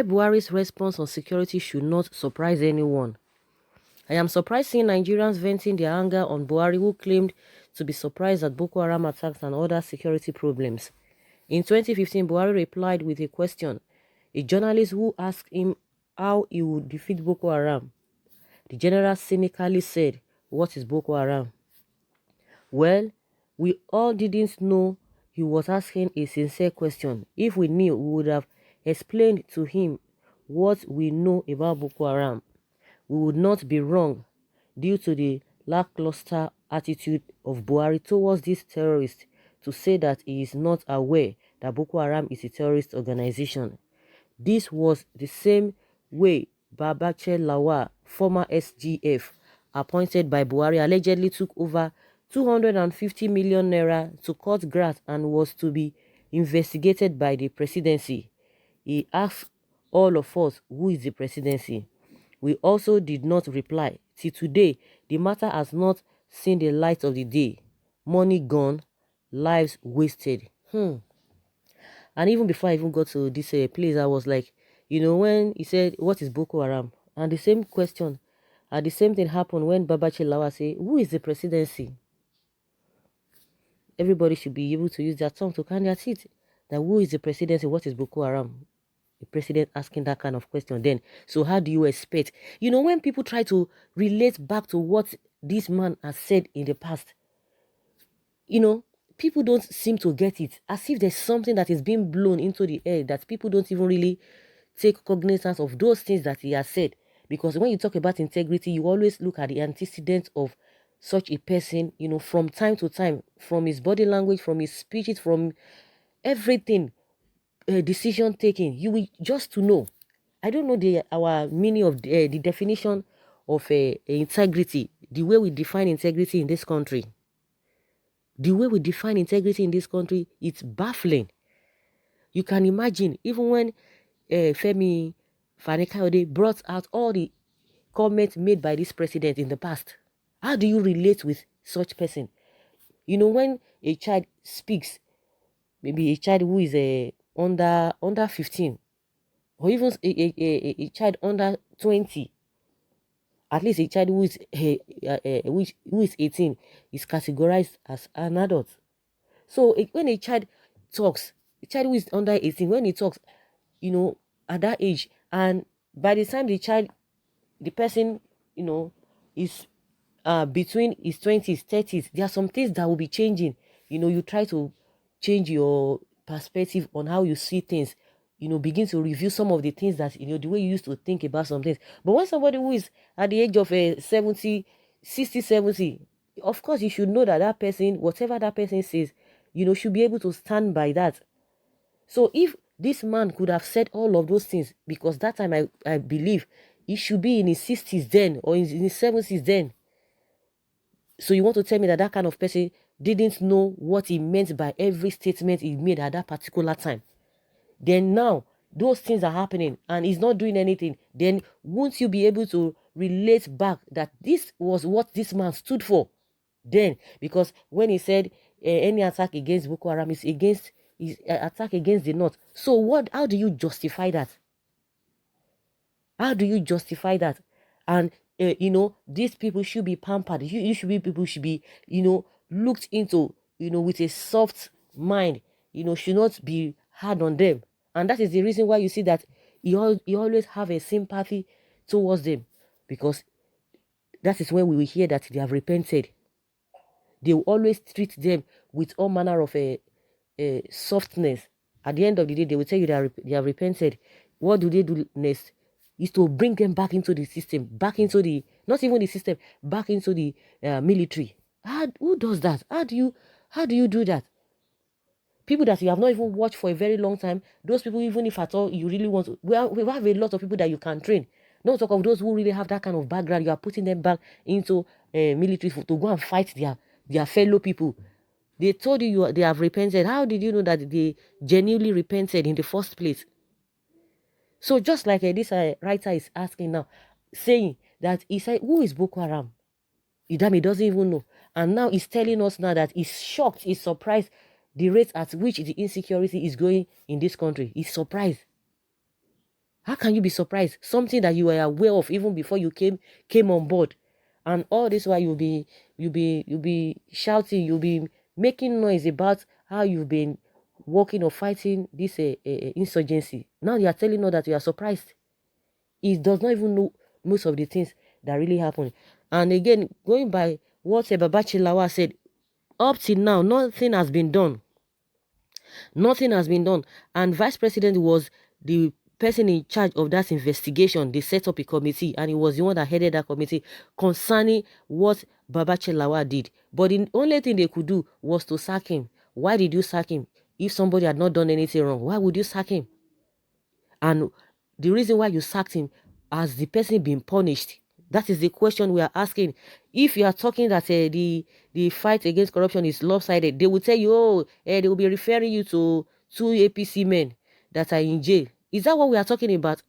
said Buhari's response on security should not surprise anyone. I am surprised seeing Nigerians venting their anger on Buhari, who claimed to be surprised at Boko Haram attacks and other security problems. In 2015, Buhari replied with a question. A journalist who asked him how he would defeat Boko Haram. The general cynically said, "What is Boko Haram?" Well, we all didn't know he was asking a sincere question. If we knew, we would have explained to him what we know about Boko Haram. We would not be wrong due to the lackluster attitude of Buhari towards these terrorists to say that he is not aware that Boko Haram is a terrorist organization. This was the same way Babachir Lawal, former SGF, appointed by Buhari, allegedly took over 250 million naira to cut grass and was to be investigated by the presidency. He asked all of us, who is the presidency? We also did not reply. Till today, the matter has not seen the light of the day. Money gone, lives wasted. And even before I even got to this place, I was like, when he said, "What is Boko Haram?" And the same question, the same thing happened when Babachir Lawal said, "Who is the presidency?" Everybody should be able to use their tongue to count their teeth. That who is the presidency? What is Boko Haram? The president asking that kind of question then. So how do you expect? When people try to relate back to what this man has said in the past, people don't seem to get it. As if there's something that is being blown into the air that people don't even really take cognizance of those things that he has said. Because when you talk about integrity, you always look at the antecedents of such a person, from time to time, from his body language, from his speeches, from everything. Decision taking, you will just to know. I don't know our meaning of the definition of integrity, the way we define integrity in this country. The way we define integrity in this country, it's baffling. You can imagine, even when Femi Fani-Kayode brought out all the comments made by this president in the past. How do you relate with such person? When a child speaks, maybe a child who is under 15, or even a child under 20, at least a child who is 18 is categorized as an adult. So when a child talks, a child who is under 18, when he talks, at that age, and by the time the person, is between his 20s, 30s, there are some things that will be changing. You try to change your perspective on how you see things, begin to review some of the things that, the way you used to think about some things. But when somebody who is at the age of 70, 60, 70, of course, you should know that that person, whatever that person says, should be able to stand by that. So if this man could have said all of those things, because that time I believe he should be in his 60s then, or in his 70s then. So you want to tell me that that kind of person didn't know what he meant by every statement he made at that particular time? Then now, those things are happening and he's not doing anything. Then won't you be able to relate back that this was what this man stood for? Then, because when he said any attack against Boko Haram is against attack against the North. So how do you justify that? How do you justify that? And these people should be pampered. People should be, looked into, with a soft mind. Should not be hard on them. And that is the reason why you see that you always have a sympathy towards them, because that is when we will hear that they have repented. They will always treat them with all manner of softness. At the end of the day, they will tell you they have repented. What do they do next? Is to bring them back into the system, back into the, not even the system, back into the military. Who does that? How do you do that? People that you have not even watched for a very long time, those people, even if at all you really want to, we have a lot of people that you can train. Don't talk of those who really have that kind of background. You are putting them back into military to go and fight their fellow people. They told you they have repented. How did you know that they genuinely repented in the first place? So just like this writer is asking now, saying that he said, who is Boko Haram? Idami doesn't even know. And now he's telling us now that he's shocked, he's surprised the rate at which the insecurity is going in this country. He's surprised. How can you be surprised? Something that you were aware of even before you came on board. And all this while you'll be shouting, you'll be making noise about how you've been working or fighting this insurgency. Now you are telling us that you are surprised. He does not even know most of the things that really happened. And again, going by what Babachi Lawa said, up till now, nothing has been done. Nothing has been done. And Vice President was the person in charge of that investigation. They set up a committee, and he was the one that headed that committee concerning what Babachi Lawa did. But the only thing they could do was to sack him. Why did you sack him? If somebody had not done anything wrong, why would you sack him? And the reason why you sacked him, has the person been punished? That is the question we are asking. If you are talking that the fight against corruption is lopsided, they will tell you, oh, they will be referring you to 2 APC men that are in jail. Is that what we are talking about?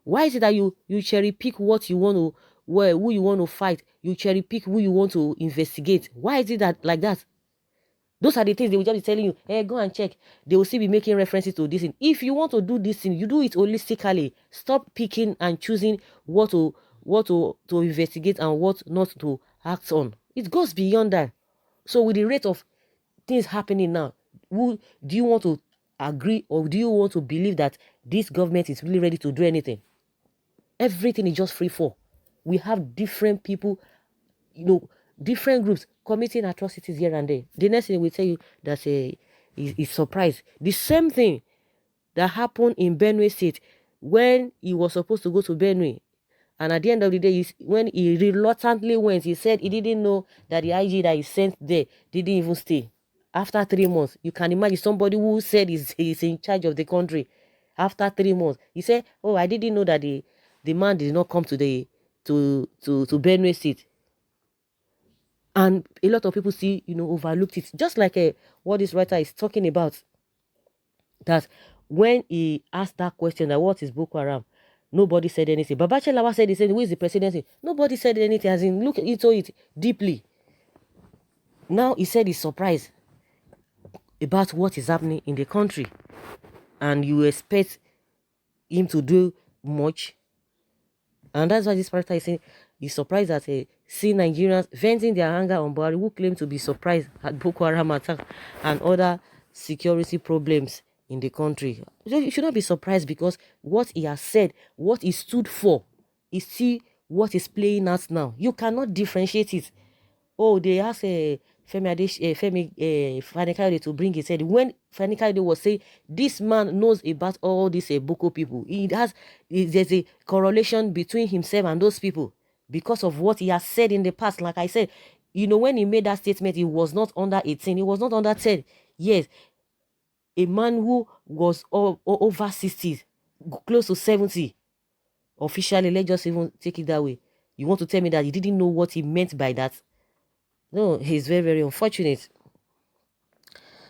Why is it that you cherry pick what you want to, who you want to fight? You cherry pick who you want to investigate. Why is it that like that? Those are the things they will just be telling you, hey, go and check. They will still be making references to this thing. If you want to do this thing, you do it holistically. Stop picking and choosing what to investigate and what not to act on. It goes beyond that. So with the rate of things happening now, do you want to agree, or do you want to believe that this government is really ready to do anything? Everything is just free fall. We have different people, different groups committing atrocities here and there. The next thing we tell you that is surprise. The same thing that happened in Benue State when he was supposed to go to Benue, and at the end of the day, when he reluctantly went, he said he didn't know that the IG that he sent there didn't even stay. After 3 months, you can imagine somebody who said he's in charge of the country. After 3 months, he said, "Oh, I didn't know that the man did not come to Benue State." And a lot of people see, overlooked it. Just like what this writer is talking about, that when he asked that question, that what is Boko Haram, nobody said anything. Babachi Lawa said, he said, who is the presidency? Nobody said anything, as in look into it deeply. Now he said he's surprised about what is happening in the country. And you expect him to do much. And that's why this writer is saying he's surprised that see Nigerians venting their anger on Buhari, who claim to be surprised at Boko Haram attack and other security problems in the country. You should not be surprised, because what he has said, what he stood for, is see what is playing out now. You cannot differentiate it. Oh, they asked Femi Fani-Kayode to bring his head. When Fani-Kayode was saying, this man knows about all these Boko people, there's a correlation between himself and those people because of what he has said in the past. Like I said, when he made that statement, he was not under 18, he was not under 10. Yes, a man who was over 60, close to 70, officially, let's just even take it that way. You want to tell me that you didn't know what he meant by that? No, he's very, very unfortunate.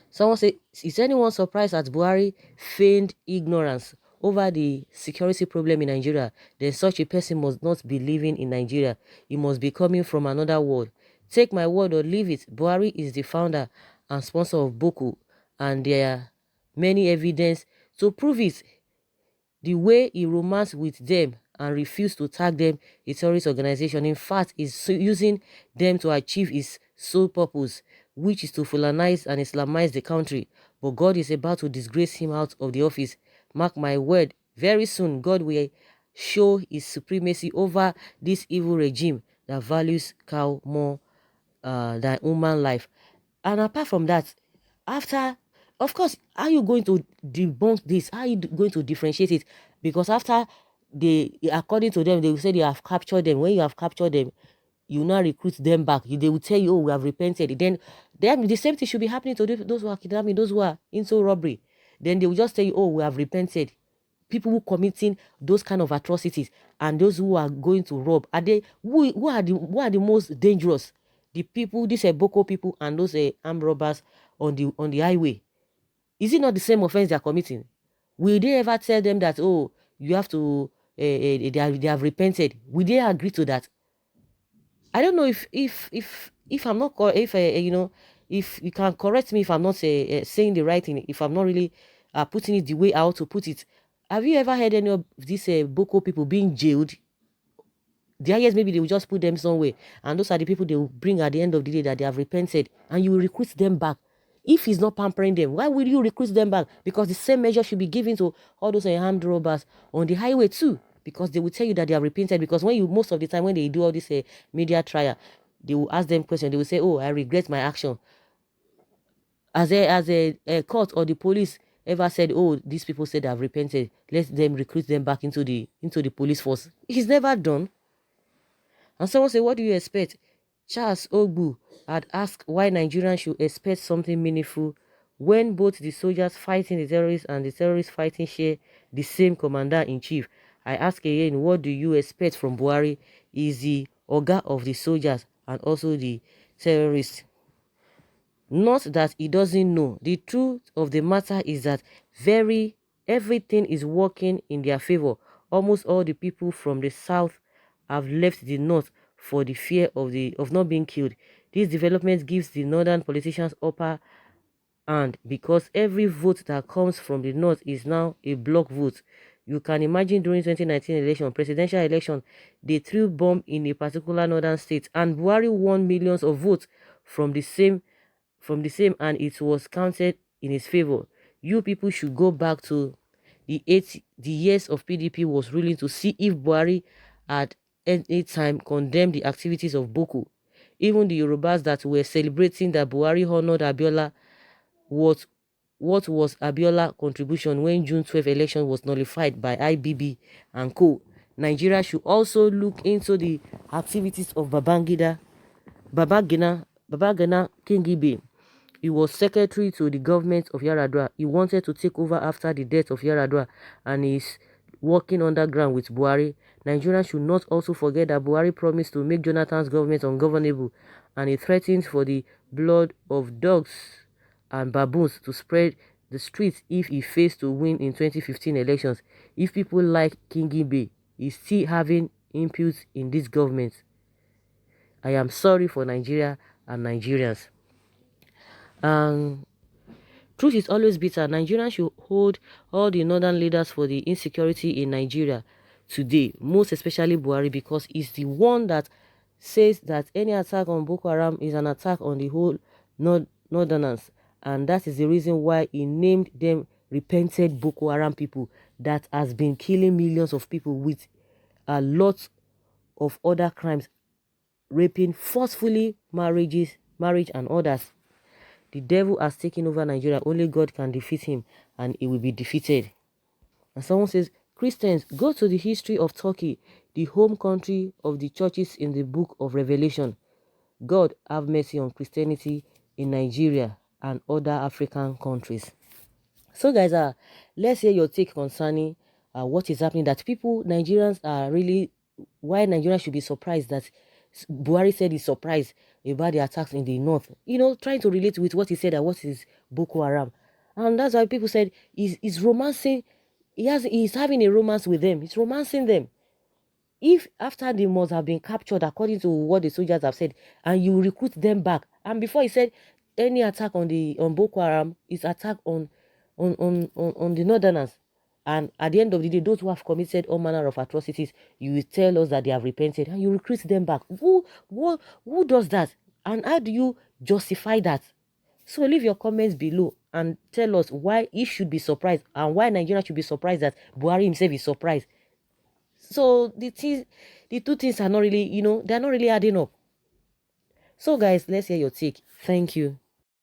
Someone said, is anyone surprised at Buhari feigned ignorance over the security problem in Nigeria? Then such a person must not be living in Nigeria. He must be coming from another world. Take my word or leave it. Buhari is the founder and sponsor of Boko, and there are many evidence to prove it. The way he romanced with them and refused to tag them a terrorist organization, in fact, is using them to achieve his sole purpose, which is to Fulanize and Islamize the country. But God is about to disgrace him out of the office. Mark my word, very soon God will show his supremacy over this evil regime that values cow more than human life. And apart from that, after, of course, how are you going to debunk this? How are you going to differentiate it? Because after according to them, they will say they have captured them. When you have captured them, you now recruit them back. They will tell you, oh, we have repented. Then the same thing should be happening to those who are kidnapping, those who are into robbery. Then they will just tell you, oh, we have repented. People who committing those kind of atrocities and those who are going to rob, are they who are the most dangerous? The people, these are Boko people and those armed robbers on the highway. Is it not the same offense they are committing? Will they ever tell them that, oh, you have to they have repented? Will they agree to that? I don't know if I'm not, if if you can correct me if I'm not saying the right thing, if I'm not really putting it the way I ought to put it. Have you ever heard any of these Boko people being jailed? The highest, maybe they will just put them somewhere, and those are the people they will bring at the end of the day that they have repented, and you will recruit them back. If he's not pampering them, why will you recruit them back? Because the same measure should be given to all those armed robbers on the highway too, because they will tell you that they have repented. Because when you, most of the time when they do all this media trial, they will ask them questions. They will say, "Oh, I regret my action." As a court or the police ever said, "Oh, these people said they have repented, let them recruit them back into the police force"? He's never done. And someone said, "What do you expect?" ដ្ឋઆЖ1Ť had asked why Nigerians should expect something meaningful when both the soldiers fighting the terrorists and the terrorists fighting share the same commander-in-chief. I ask again, what do you expect from Buhari? Is the Oga of the soldiers and also the terrorists? Not that he doesn't know. The truth of the matter is that everything is working in their favor. Almost all the people from the south have left the north for the fear of not being killed. This development gives the northern politicians upper hand because every vote that comes from the north is now a block vote. You can imagine during 2019 election, presidential election, they threw bomb in a particular northern state and Buhari won millions of votes from the same and it was counted in his favor. You people should go back to the years of PDP was ruling to see if Buhari at any time condemned the activities of Boko. Even the Yorubas that were celebrating that Buhari honored Abiola, what was Abiola's contribution when June 12 election was nullified by IBB and co. Nigeria should also look into the activities of Babagana Kingibe. He was secretary to the government of Yar'Adua. He wanted to take over after the death of Yar'Adua and is working underground with Buhari. Nigerians should not also forget that Buhari promised to make Jonathan's government ungovernable and he threatened for the blood of dogs and baboons to spread the streets if he fails to win in 2015 elections. If people like Kingibe is still having input in this government, I am sorry for Nigeria and Nigerians. Truth is always bitter. Nigerians should hold all the northern leaders for the insecurity in Nigeria today, most especially Buhari, because he's the one that says that any attack on Boko Haram is an attack on the whole northerners, and that is the reason why he named them repented Boko Haram people that has been killing millions of people with a lot of other crimes, raping, forcefully marriage and others. The devil has taken over Nigeria. Only God can defeat him and he will be defeated. And someone says, Christians, go to the history of Turkey, the home country of the churches in the book of Revelation. God have mercy on Christianity in Nigeria and other African countries. So guys, let's hear your take concerning what is happening, that Nigerians are really, why Nigerians should be surprised that Buhari said he's surprised about the attacks in the north. Trying to relate with what he said, that what is Boko Haram. And that's why people said he's romancing, he's having a romance with them. He's romancing them. If after they must have been captured, according to what the soldiers have said, and you recruit them back, and before he said any attack on Boko Haram is attack on the northerners, and at the end of the day, those who have committed all manner of atrocities, you will tell us that they have repented and you recruit them back. Who does that? And how do you justify that? So leave your comments below and tell us why he should be surprised and why Nigeria should be surprised that Buhari himself is surprised. So the two things are not really, they're not really adding up. So guys, let's hear your take. Thank you.